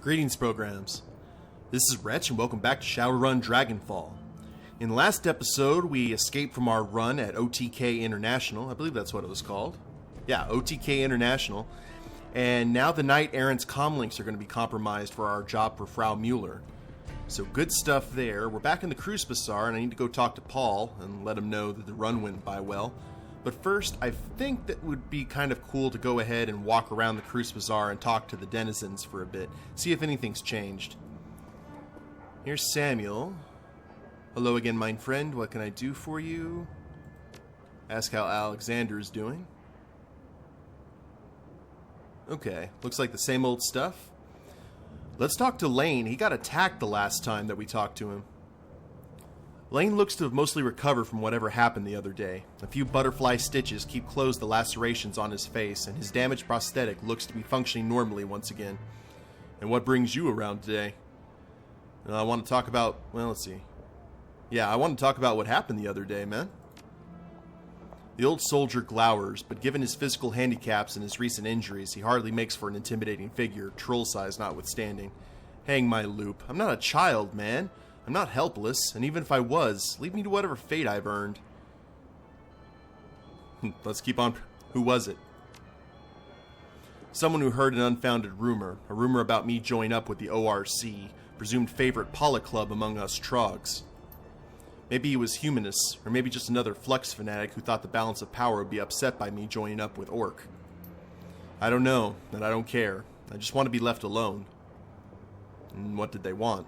Greetings, programs. This is Wretch, and welcome back to Shadowrun Dragonfall. In the last episode, we escaped from our run at OTK International. I believe that's what it was called. Yeah, OTK International. And now the Knight Errant's comlinks are going to be compromised for our job for Frau Mueller. So good stuff there. We're back in the Kreuzbasar, and I need to go talk to Paul and let him know that the run went by well. But first, I think that would be kind of cool to go ahead and walk around the Kreuzbasar and talk to the denizens for a bit. See if anything's changed. Here's Samuel. Hello again, my friend. What can I do for you? Ask how Alexander is doing. Okay, looks like the same old stuff. Let's talk to Lane. He got attacked the last time that we talked to him. Lane looks to have mostly recovered from whatever happened the other day. A few butterfly stitches keep closed the lacerations on his face, and his damaged prosthetic looks to be functioning normally once again. And what brings you around today? I want to talk about, well, let's see. Yeah, I want to talk about what happened the other day, man. The old soldier glowers, but given his physical handicaps and his recent injuries, he hardly makes for an intimidating figure, troll size notwithstanding. Hang my loop. I'm not a child, man. I'm not helpless, and even if I was, leave me to whatever fate I've earned. Let's keep on. Who was it? Someone who heard an unfounded rumor. A rumor about me joining up with the ORC, presumed favorite polyc club among us trogs. Maybe he was humanist, or maybe just another flux fanatic who thought the balance of power would be upset by me joining up with Orc. I don't know, and I don't care. I just want to be left alone. And what did they want?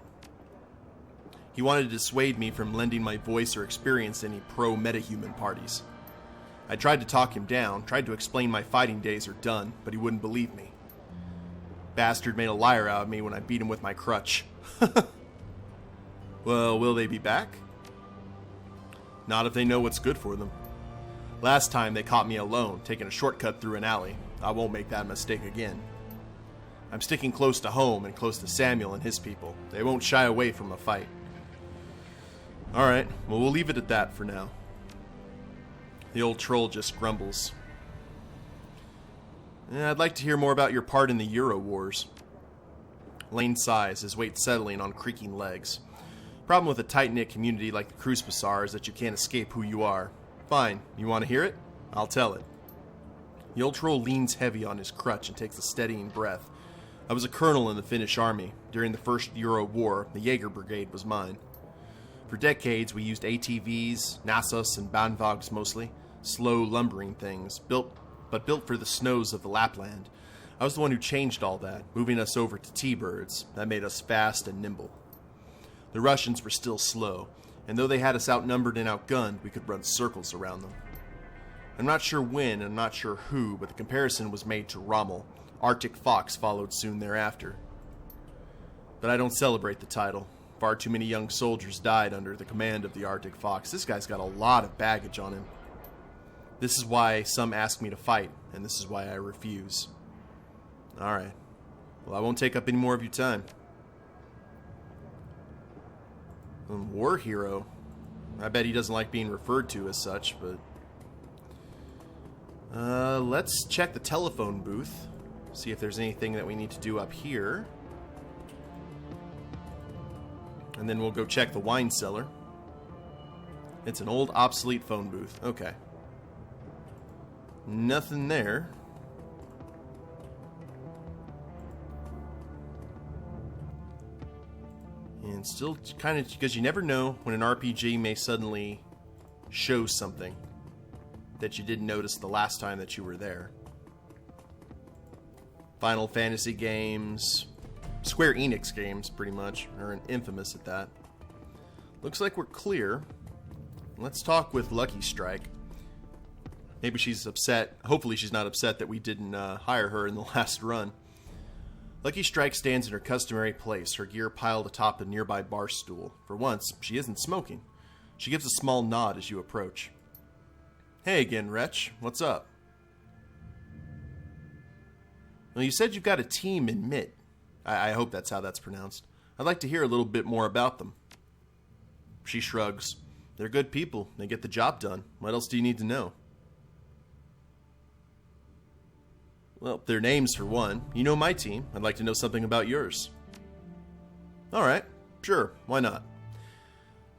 He wanted to dissuade me from lending my voice or experience to any pro-metahuman parties. I tried to talk him down, tried to explain my fighting days are done, but he wouldn't believe me. Bastard made a liar out of me when I beat him with my crutch. Well, will they be back? Not if they know what's good for them. Last time they caught me alone, taking a shortcut through an alley. I won't make that mistake again. I'm sticking close to home and close to Samuel and his people. They won't shy away from a fight. Alright, well, we'll leave it at that for now. The old troll just grumbles. I'd like to hear more about your part in the Euro Wars. Lane sighs, his weight settling on creaking legs. Problem with a tight-knit community like the Kreuzbasar is that you can't escape who you are. Fine, you want to hear it? I'll tell it. The old troll leans heavy on his crutch and takes a steadying breath. I was a colonel in the Finnish army. During the first Euro War, the Jaeger Brigade was mine. For decades, we used ATVs, Nasos, and Bandvags mostly. Slow, lumbering things, built for the snows of the Lapland. I was the one who changed all that, moving us over to T-birds. That made us fast and nimble. The Russians were still slow, and though they had us outnumbered and outgunned, we could run circles around them. I'm not sure when, and I'm not sure who, but the comparison was made to Rommel. Arctic Fox followed soon thereafter. But I don't celebrate the title. Far too many young soldiers died under the command of the Arctic Fox. This guy's got a lot of baggage on him. This is why some ask me to fight, and this is why I refuse. Alright. Well, I won't take up any more of your time. War hero. I bet he doesn't like being referred to as such, but... let's check the telephone booth. See if there's anything that we need to do up here. And then we'll go check the wine cellar. It's an old, obsolete phone booth. Okay. Nothing there. And still kind of, because you never know when an RPG may suddenly show something that you didn't notice the last time that you were there. Final Fantasy games... Square Enix games, pretty much, or infamous at that. Looks like we're clear. Let's talk with Lucky Strike. Maybe she's upset. Hopefully she's not upset that we didn't hire her in the last run. Lucky Strike stands in her customary place, her gear piled atop a nearby bar stool. For once, she isn't smoking. She gives a small nod as you approach. Hey again, Wretch. What's up? Well, you said you've got a team in MIT. I hope that's how that's pronounced. I'd like to hear a little bit more about them. She shrugs. They're good people. They get the job done. What else do you need to know? Well, their names for one. You know my team. I'd like to know something about yours. Alright, sure, why not?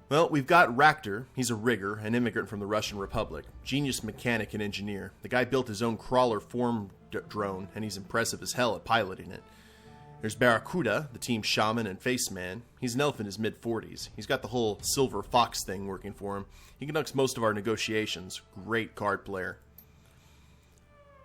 Well, we've got Raktor. He's a rigger, an immigrant from the Russian Republic. Genius mechanic and engineer. The guy built his own crawler form drone, and he's impressive as hell at piloting it. There's Barracuda, the team shaman and face man. He's an elf in his mid-40s. He's got the whole silver fox thing working for him. He conducts most of our negotiations. Great card player.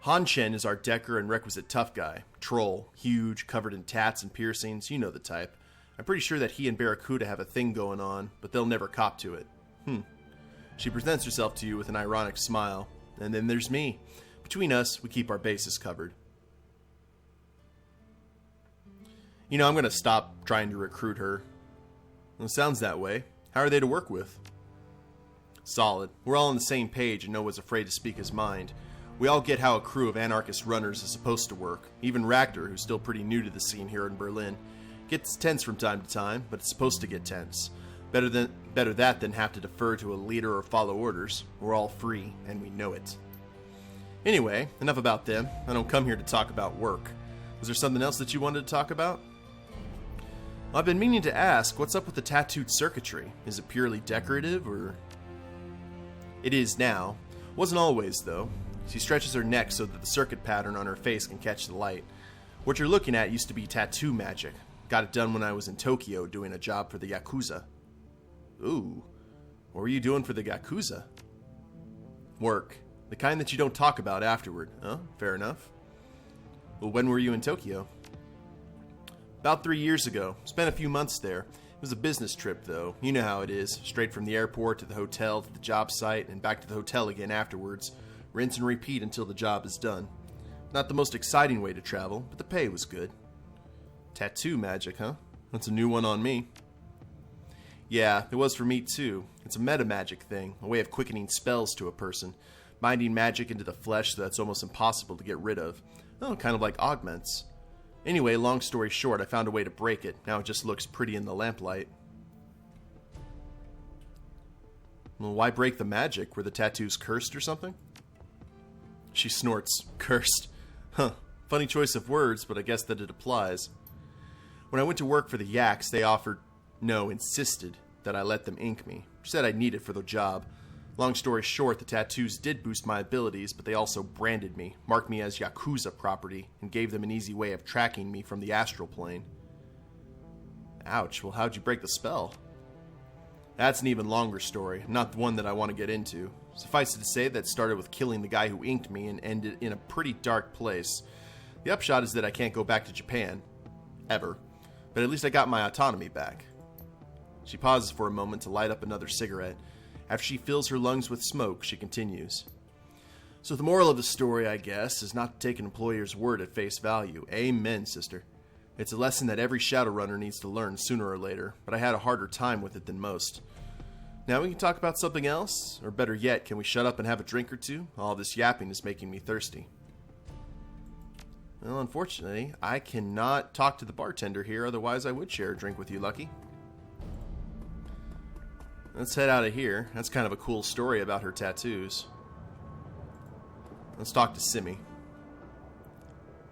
Han Chen is our decker and requisite tough guy. Troll, huge, covered in tats and piercings. You know the type. I'm pretty sure that he and Barracuda have a thing going on, but they'll never cop to it. She presents herself to you with an ironic smile. And then there's me. Between us, we keep our bases covered. You know, I'm going to stop trying to recruit her. Well, it sounds that way. How are they to work with? Solid. We're all on the same page and no one's afraid to speak his mind. We all get how a crew of anarchist runners is supposed to work. Even Raktor, who's still pretty new to the scene here in Berlin, gets tense from time to time, but it's supposed to get tense. Better that than have to defer to a leader or follow orders. We're all free, and we know it. Anyway, enough about them. I don't come here to talk about work. Was there something else that you wanted to talk about? Well, I've been meaning to ask, what's up with the tattooed circuitry? Is it purely decorative, or... It is now. Wasn't always, though. She stretches her neck so that the circuit pattern on her face can catch the light. What you're looking at used to be tattoo magic. Got it done when I was in Tokyo doing a job for the Yakuza. Ooh. What were you doing for the Yakuza? Work. The kind that you don't talk about afterward. Oh, fair enough. Well, when were you in Tokyo? About 3 years ago. Spent a few months there. It was a business trip, though. You know how it is. Straight from the airport to the hotel to the job site and back to the hotel again afterwards. Rinse and repeat until the job is done. Not the most exciting way to travel, but the pay was good. Tattoo magic, huh? That's a new one on me. Yeah, it was for me too. It's a meta magic thing, a way of quickening spells to a person, binding magic into the flesh so that's almost impossible to get rid of. Oh, kind of like augments. Anyway, long story short, I found a way to break it. Now it just looks pretty in the lamplight. Well, why break the magic? Were the tattoos cursed or something? She snorts. Cursed. Huh. Funny choice of words, but I guess that it applies. When I went to work for the Yaks, they insisted that I let them ink me. Said I'd need it for the job. Long story short, the tattoos did boost my abilities, but they also branded me, marked me as Yakuza property, and gave them an easy way of tracking me from the astral plane. Ouch, well how'd you break the spell? That's an even longer story, not the one that I want to get into. Suffice it to say that it started with killing the guy who inked me and ended in a pretty dark place. The upshot is that I can't go back to Japan. Ever. But at least I got my autonomy back. She pauses for a moment to light up another cigarette. After she fills her lungs with smoke, she continues. So the moral of the story, I guess, is not to take an employer's word at face value. Amen, sister. It's a lesson that every Shadowrunner needs to learn sooner or later, but I had a harder time with it than most. Now we can talk about something else? Or better yet, can we shut up and have a drink or two? All this yapping is making me thirsty. Well, unfortunately, I cannot talk to the bartender here, otherwise I would share a drink with you, Lucky. Let's head out of here. That's kind of a cool story about her tattoos. Let's talk to Simmi.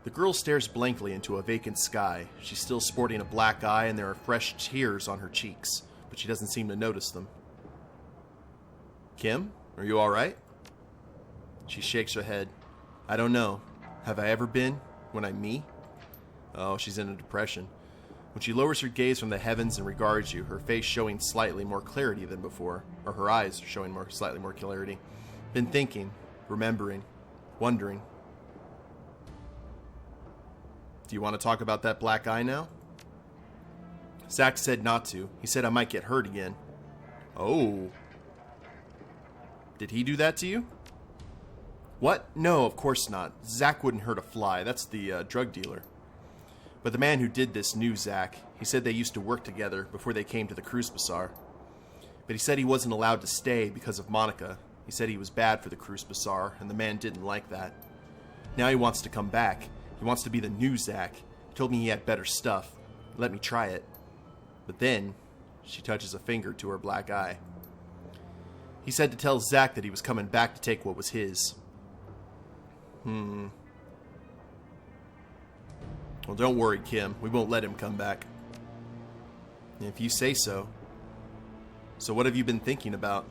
The girl stares blankly into a vacant sky. She's still sporting a black eye and there are fresh tears on her cheeks, but she doesn't seem to notice them. Kim, are you alright? She shakes her head. I don't know. Have I ever been? When I'm me? Oh, she's in a depression. When she lowers her gaze from the heavens and regards you, her face showing slightly more clarity than before, or her eyes showing slightly more clarity. Been thinking, remembering, wondering. Do you want to talk about that black eye now? Zack said not to. He said I might get hurt again. Oh. Did he do that to you? What? No, of course not. Zack wouldn't hurt a fly. That's the drug dealer. But the man who did this knew Zack. He said they used to work together before they came to the Kreuzbasar. But he said he wasn't allowed to stay because of Monica. He said he was bad for the Kreuzbasar, and the man didn't like that. Now he wants to come back. He wants to be the new Zack. He told me he had better stuff. Let me try it. But then, she touches a finger to her black eye. He said to tell Zack that he was coming back to take what was his. Well, don't worry, Kim. We won't let him come back. If you say so. So what have you been thinking about?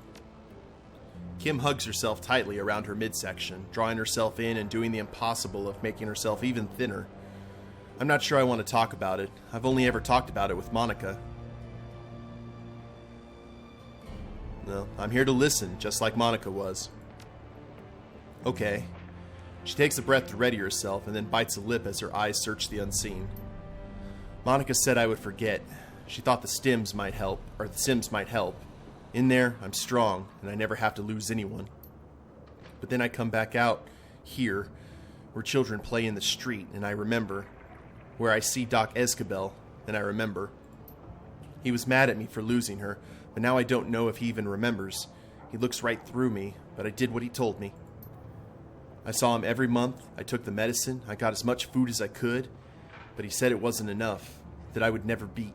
Kim hugs herself tightly around her midsection, drawing herself in and doing the impossible of making herself even thinner. I'm not sure I want to talk about it. I've only ever talked about it with Monica. No, I'm here to listen, just like Monica was. Okay. She takes a breath to ready herself and then bites a lip as her eyes search the unseen. Monica said I would forget. She thought the Sims might help. In there, I'm strong, and I never have to lose anyone. But then I come back out here, where children play in the street, and I remember. Where I see Doc Escabel, and I remember. He was mad at me for losing her, but now I don't know if he even remembers. He looks right through me, but I did what he told me. I saw him every month, I took the medicine, I got as much food as I could, but he said it wasn't enough, that I would never beat.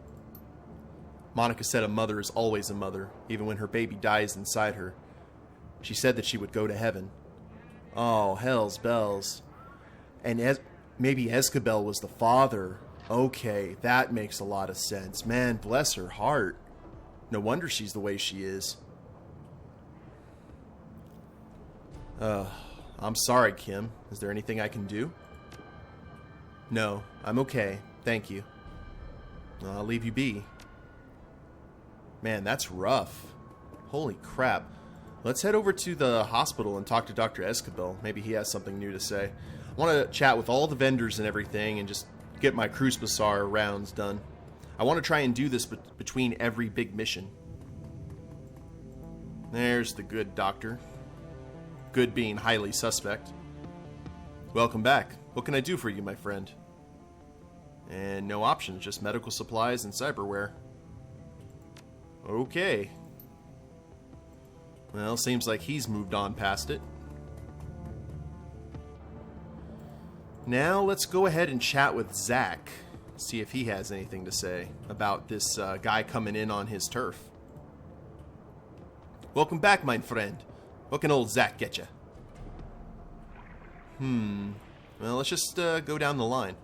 Monica said a mother is always a mother, even when her baby dies inside her. She said that she would go to heaven. Oh, hell's bells. And maybe Escabel was the father. Okay, that makes a lot of sense. Man, bless her heart. No wonder she's the way she is. I'm sorry, Kim. Is there anything I can do? No, I'm okay. Thank you. I'll leave you be. Man, that's rough. Holy crap. Let's head over to the hospital and talk to Dr. Escabel. Maybe he has something new to say. I want to chat with all the vendors and everything and just get my Kreuzbasar rounds done. I want to try and do this between every big mission. There's the good doctor. Good being highly suspect. Welcome back. What can I do for you, my friend? And no options, just medical supplies and cyberware. Okay. Well, seems like he's moved on past it. Now let's go ahead and chat with Zack. See if he has anything to say about this guy coming in on his turf. Welcome back, my friend. What can old Zack get you? Well, let's just go down the line.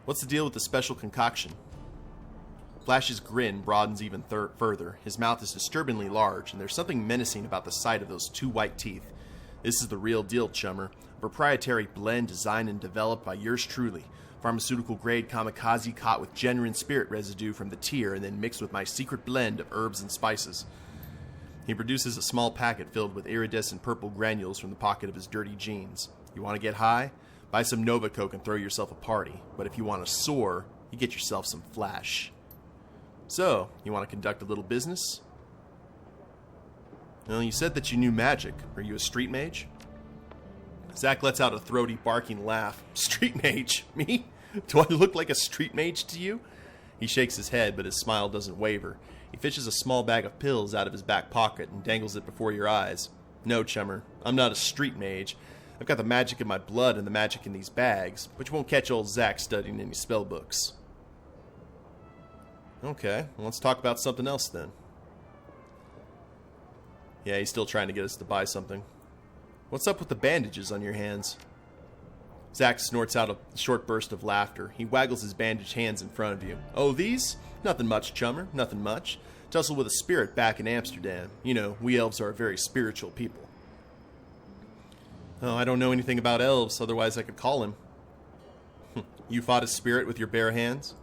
What's the deal with the special concoction? Flash's grin broadens even further. His mouth is disturbingly large, and there's something menacing about the sight of those two white teeth. This is the real deal, chummer. A proprietary blend designed and developed by yours truly. Pharmaceutical-grade kamikaze caught with genuine spirit residue from the tier and then mixed with my secret blend of herbs and spices. He produces a small packet filled with iridescent purple granules from the pocket of his dirty jeans. You want to get high? Buy some Nova Coke and throw yourself a party. But if you want to soar, you get yourself some Flash. So, you want to conduct a little business? Well, you said that you knew magic. Are you a street mage? Zack lets out a throaty, barking laugh. Street mage? Me? Do I look like a street mage to you? He shakes his head, but his smile doesn't waver. He fishes a small bag of pills out of his back pocket and dangles it before your eyes. No, chummer, I'm not a street mage. I've got the magic in my blood and the magic in these bags, but you won't catch old Zack studying any spell books. Okay, well, let's talk about something else then. Yeah, he's still trying to get us to buy something. What's up with the bandages on your hands? Zack snorts out a short burst of laughter. He waggles his bandaged hands in front of you. Oh, these? Nothing much, chummer. Nothing much. Tussle with a spirit back in Amsterdam. You know, we elves are a very spiritual people. Oh, I don't know anything about elves, otherwise I could call him. You fought a spirit with your bare hands?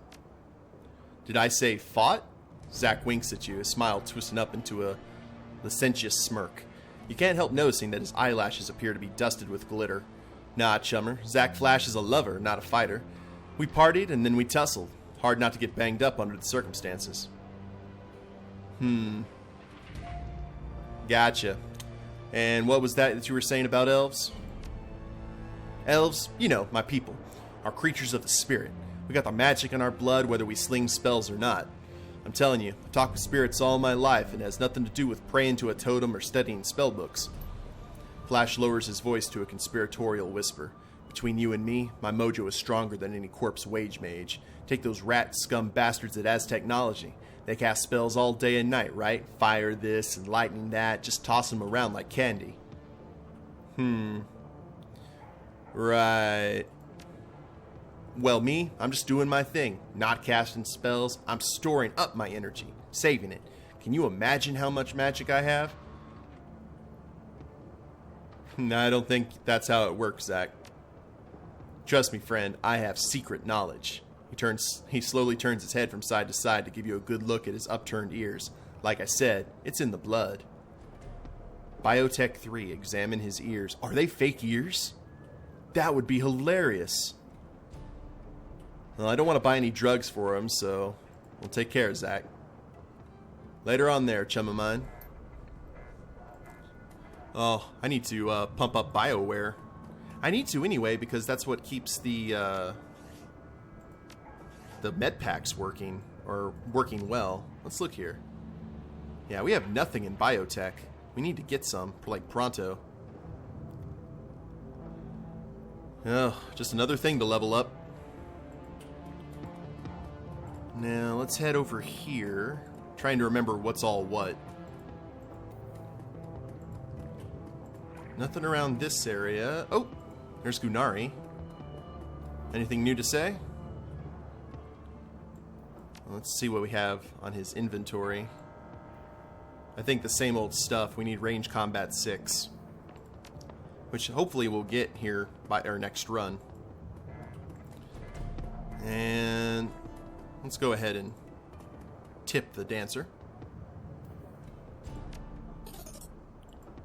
Did I say fought? Zack winks at you, his smile twisting up into a licentious smirk. You can't help noticing that his eyelashes appear to be dusted with glitter. Nah, chummer. Zack Flash is a lover, not a fighter. We partied and then we tussled. Hard not to get banged up under the circumstances. Gotcha. And what was that you were saying about elves? Elves, you know, my people, are creatures of the spirit. We got the magic in our blood whether we sling spells or not. I'm telling you, I've talked with spirits all my life and it has nothing to do with praying to a totem or studying spell books. Flash lowers his voice to a conspiratorial whisper. Between you and me, my mojo is stronger than any corpse wage mage. Take those rat scum bastards at Aztechnology. They cast spells all day and night, right? Fire this and lightning that, just toss them around like candy. Right. Well, me, I'm just doing my thing. Not casting spells. I'm storing up my energy, saving it. Can you imagine how much magic I have? No, I don't think that's how it works, Zack. Trust me, friend, I have secret knowledge. He slowly turns his head from side to side to give you a good look at his upturned ears. Like I said, it's in the blood. Biotech 3, examine his ears. Are they fake ears? That would be hilarious. Well, I don't want to buy any drugs for him, so we'll take care, Zack. Later on there, chum of mine. Oh, I need to pump up BioWare. I need to anyway, because that's what keeps the med packs working, or working well. Let's look here. Yeah, we have nothing in biotech. We need to get some, like pronto. Oh, just another thing to level up. Now, let's head over here. Trying to remember what's all what. Nothing around this area. Oh, there's Gunari. Anything new to say? Let's see what we have on his inventory. I think the same old stuff. We need range combat 6. Which hopefully we'll get here by our next run. And let's go ahead and tip the dancer.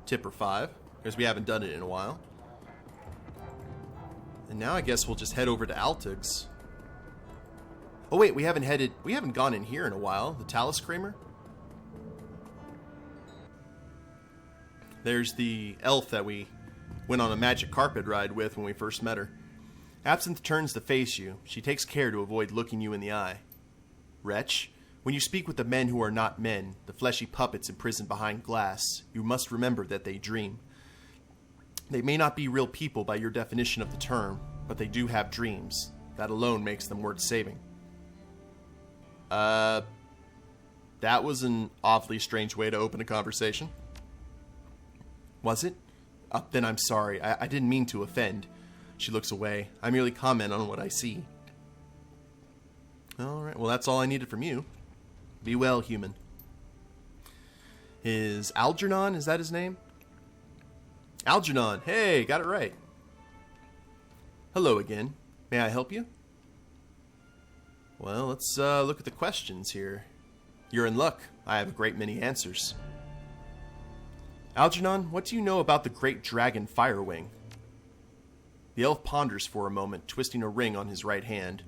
Tipper 5, because we haven't done it in a while. And now I guess we'll just head over to Altug's. Oh wait, we haven't gone in here in a while. The Talus Kramer. There's the elf that we went on a magic carpet ride with when we first met her. Absinthe turns to face you. She takes care to avoid looking you in the eye. Wretch, when you speak with the men who are not men, the fleshy puppets imprisoned behind glass, you must remember that they dream. They may not be real people by your definition of the term, but they do have dreams. That alone makes them worth saving. That was an awfully strange way to open a conversation. Was it? Then I'm sorry. I didn't mean to offend. She looks away. I merely comment on what I see. Alright, well that's all I needed from you. Be well, human. Is Algernon, is that his name? Algernon, hey, got it right. Hello again. May I help you? Well, let's look at the questions here. You're in luck. I have a great many answers. Algernon, what do you know about the great dragon Firewing? The elf ponders for a moment, twisting a ring on his right hand.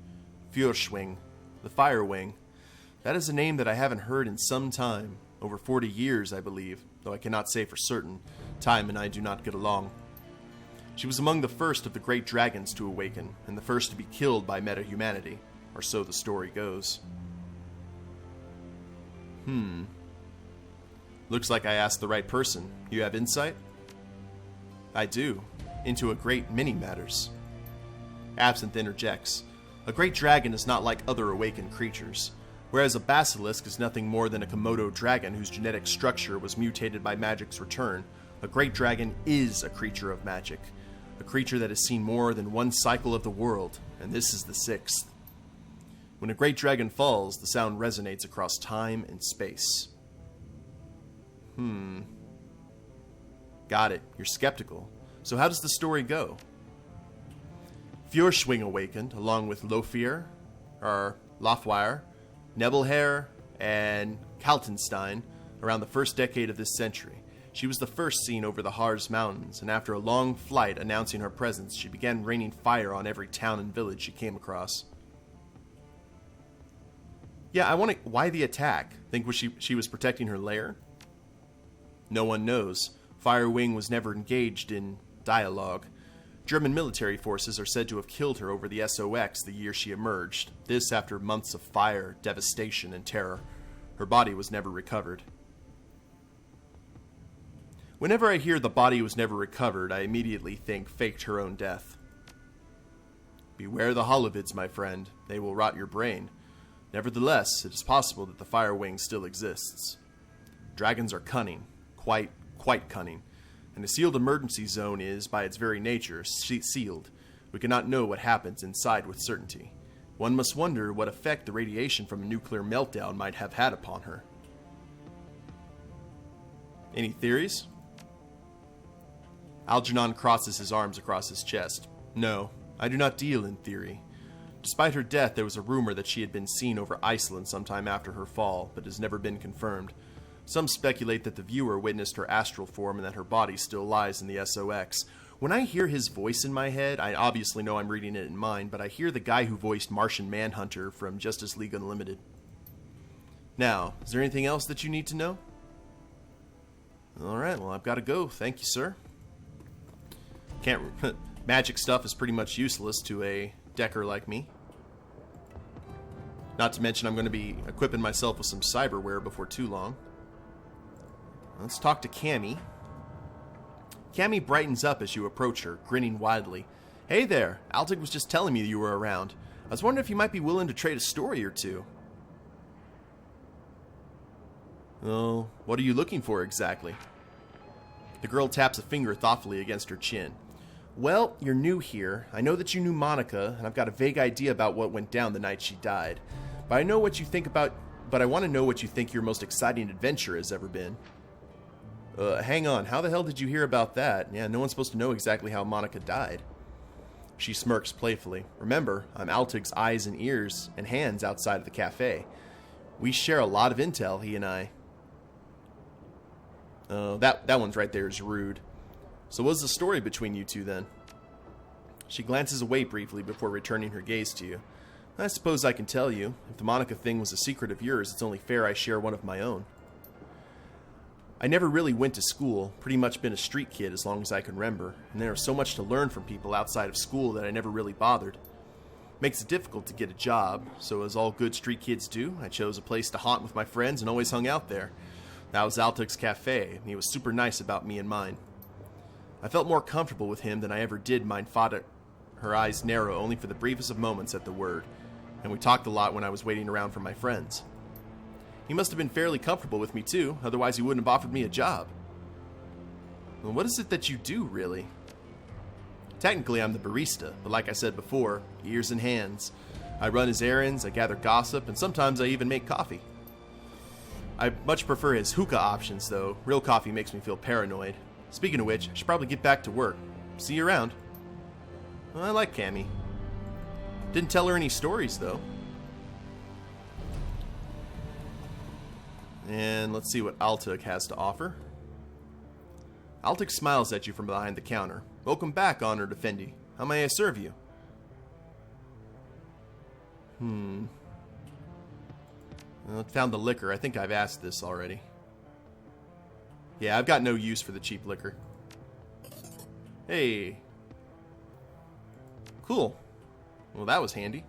Fürschwing, the Firewing. That is a name that I haven't heard in some time. Over 40 years, I believe, though I cannot say for certain. Time and I do not get along. She was among the first of the great dragons to awaken, and the first to be killed by meta-humanity, or so the story goes. Looks like I asked the right person. You have insight? I do. Into a great many matters. Absinthe interjects. A great dragon is not like other awakened creatures. Whereas a basilisk is nothing more than a Komodo dragon whose genetic structure was mutated by magic's return, a great dragon is a creature of magic. A creature that has seen more than one cycle of the world, and this is the 6th. When a great dragon falls, the sound resonates across time and space. Got it. You're skeptical. So how does the story go? Fürschwing awakened, along with Lofir, or Lofwire, Nebelhair, and Kaltenstein, around the first decade of this century. She was the first seen over the Harz Mountains, and after a long flight announcing her presence, she began raining fire on every town and village she came across. Yeah, why the attack? Think she was protecting her lair? No one knows. Firewing was never engaged in dialogue. German military forces are said to have killed her over the SOX the year she emerged. This after months of fire, devastation, and terror. Her body was never recovered. Whenever I hear the body was never recovered, I immediately think faked her own death. Beware the holovids, my friend. They will rot your brain. Nevertheless, it is possible that the Firewing still exists. Dragons are cunning. Quite cunning. And a sealed emergency zone is, by its very nature, sealed, We cannot know what happens inside with certainty. One must wonder what effect the radiation from a nuclear meltdown might have had upon her. Any theories? Algernon crosses his arms across his chest. No, I do not deal in theory. Despite her death, there was a rumor that she had been seen over Iceland sometime after her fall, but has never been confirmed. Some speculate that the viewer witnessed her astral form and that her body still lies in the SOX. When I hear his voice in my head, I obviously know I'm reading it in mine, but I hear the guy who voiced Martian Manhunter from Justice League Unlimited. Now, is there anything else that you need to know? Alright, well, I've got to go. Thank you, sir. Magic stuff is pretty much useless to a decker like me. Not to mention I'm going to be equipping myself with some cyberware before too long. Let's talk to Cammy. Cammy brightens up as you approach her, grinning widely. Hey there, Altig was just telling me you were around. I was wondering if you might be willing to trade a story or two. Oh, what are you looking for exactly? The girl taps a finger thoughtfully against her chin. Well, you're new here. I know that you knew Monica, and I've got a vague idea about what went down the night she died. But I want to know what you think your most exciting adventure has ever been. Hang on, how the hell did you hear about that? Yeah, no one's supposed to know exactly how Monica died. She smirks playfully. Remember, I'm Altig's eyes and ears and hands outside of the cafe. We share a lot of intel, he and I. That one's right there is rude. So what's the story between you two then? She glances away briefly before returning her gaze to you. I suppose I can tell you. If the Monica thing was a secret of yours, it's only fair I share one of my own. I never really went to school, pretty much been a street kid as long as I can remember, and there was so much to learn from people outside of school that I never really bothered. Makes it difficult to get a job, so as all good street kids do, I chose a place to haunt with my friends and always hung out there. That was Altig's cafe, and he was super nice about me and mine. I felt more comfortable with him than I ever did mine Fada. Her eyes narrow only for the briefest of moments at the word, and we talked a lot when I was waiting around for my friends. He must have been fairly comfortable with me too, otherwise he wouldn't have offered me a job. Well, what is it that you do, really? Technically, I'm the barista, but like I said before, ears and hands. I run his errands, I gather gossip, and sometimes I even make coffee. I much prefer his hookah options, though. Real coffee makes me feel paranoid. Speaking of which, I should probably get back to work. See you around. Well, I like Cammy. Didn't tell her any stories, though. And let's see what Altig has to offer. Altig smiles at you from behind the counter. Welcome back, Honored Effendi. How may I serve you? Well, I found the liquor. I think I've asked this already. Yeah, I've got no use for the cheap liquor. Hey. Cool. Well, that was handy.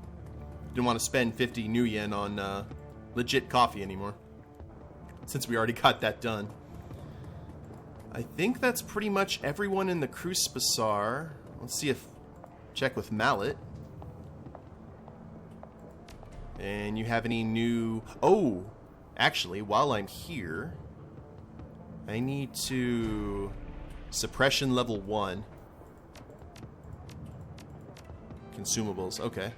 Didn't want to spend 50 new yen on legit coffee anymore, since we already got that done. I think that's pretty much everyone in the Kreuzbasar. Let's see if... check with Mallet. And you have any new... Oh! Actually, while I'm here, I need to... Suppression level 1. Consumables, okay.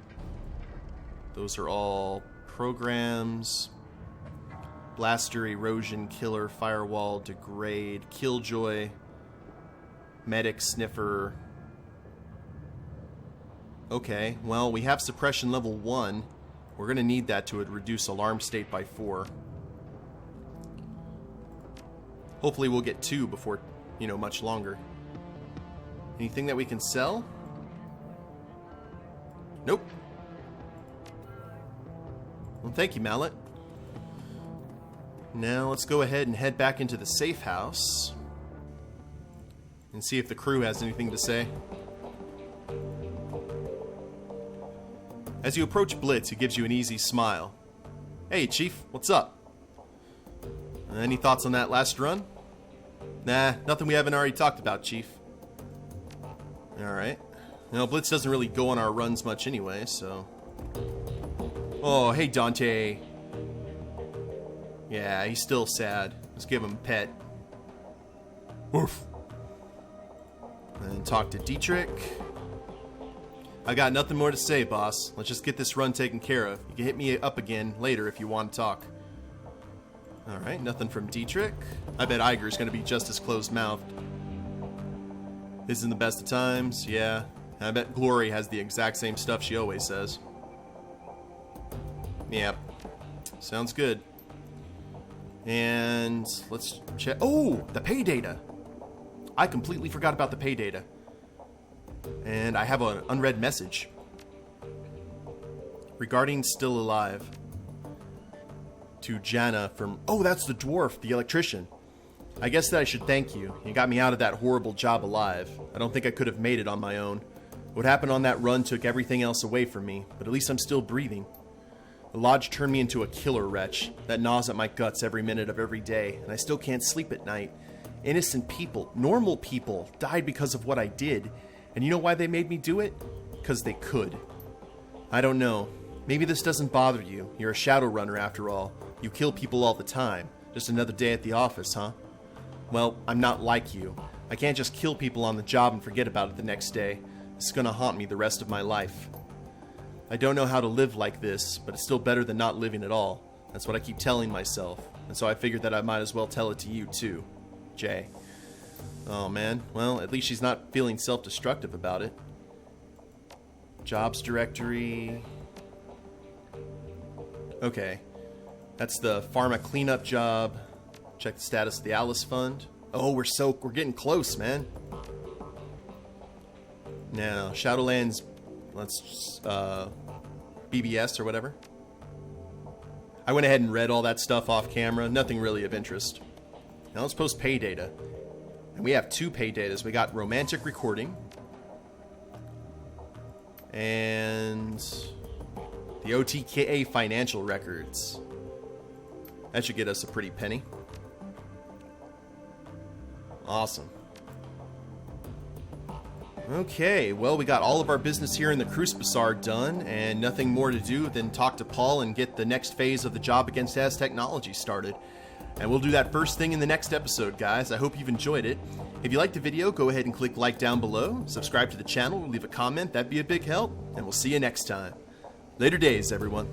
Those are all programs... Blaster, Erosion, Killer, Firewall, Degrade, Killjoy, Medic, Sniffer. Okay, well, we have Suppression level 1. We're going to need that to reduce Alarm State by 4. Hopefully we'll get 2 before, much longer. Anything that we can sell? Nope. Well, thank you, Mallet. Now let's go ahead and head back into the safe house and see if the crew has anything to say. As you approach Blitz, he gives you an easy smile. Hey, Chief, what's up? Any thoughts on that last run? Nah, nothing we haven't already talked about, Chief. Alright. Blitz doesn't really go on our runs much anyway, so... Oh, hey, Dante. Yeah, he's still sad. Let's give him a pet. Woof. And talk to Dietrich. I got nothing more to say, boss. Let's just get this run taken care of. You can hit me up again later if you want to talk. Alright, nothing from Dietrich. I bet Iger's gonna be just as closed-mouthed. This isn't the best of times, yeah. I bet Glory has the exact same stuff she always says. Yep. Sounds good. And let's check. Oh, the pay data. I completely forgot about the pay data. And I have an unread message. Regarding still alive. To Jana from... Oh, that's the dwarf, the electrician. I guess that I should thank you. You got me out of that horrible job alive. I don't think I could have made it on my own. What happened on that run took everything else away from me, but at least I'm still breathing. The lodge turned me into a killer wretch that gnaws at my guts every minute of every day, and I still can't sleep at night. Innocent people, normal people, died because of what I did. And you know why they made me do it? Because they could. I don't know. Maybe this doesn't bother you. You're a Shadowrunner after all. You kill people all the time. Just another day at the office, huh? Well, I'm not like you. I can't just kill people on the job and forget about it the next day. It's gonna haunt me the rest of my life. I don't know how to live like this, but it's still better than not living at all. That's what I keep telling myself. And so I figured that I might as well tell it to you too. Jay. Oh man, well, at least she's not feeling self-destructive about it. Jobs directory. Okay. That's the pharma cleanup job. Check the status of the Alice Fund. Oh, we're getting close, man. Now, Shadowlands, let's, BBS or whatever. I went ahead and read all that stuff off camera. Nothing really of interest. Now let's post pay data. And we have 2 pay datas. We got romantic recording. And the OTKA financial records. That should get us a pretty penny. Awesome. Okay, well, we got all of our business here in the Kreuzbasar done, and nothing more to do than talk to Paul and get the next phase of the job against Az Technology started. And we'll do that first thing in the next episode, guys. I hope you've enjoyed it. If you liked the video, go ahead and click like down below, subscribe to the channel, leave a comment, that'd be a big help, and we'll see you next time. Later days, everyone.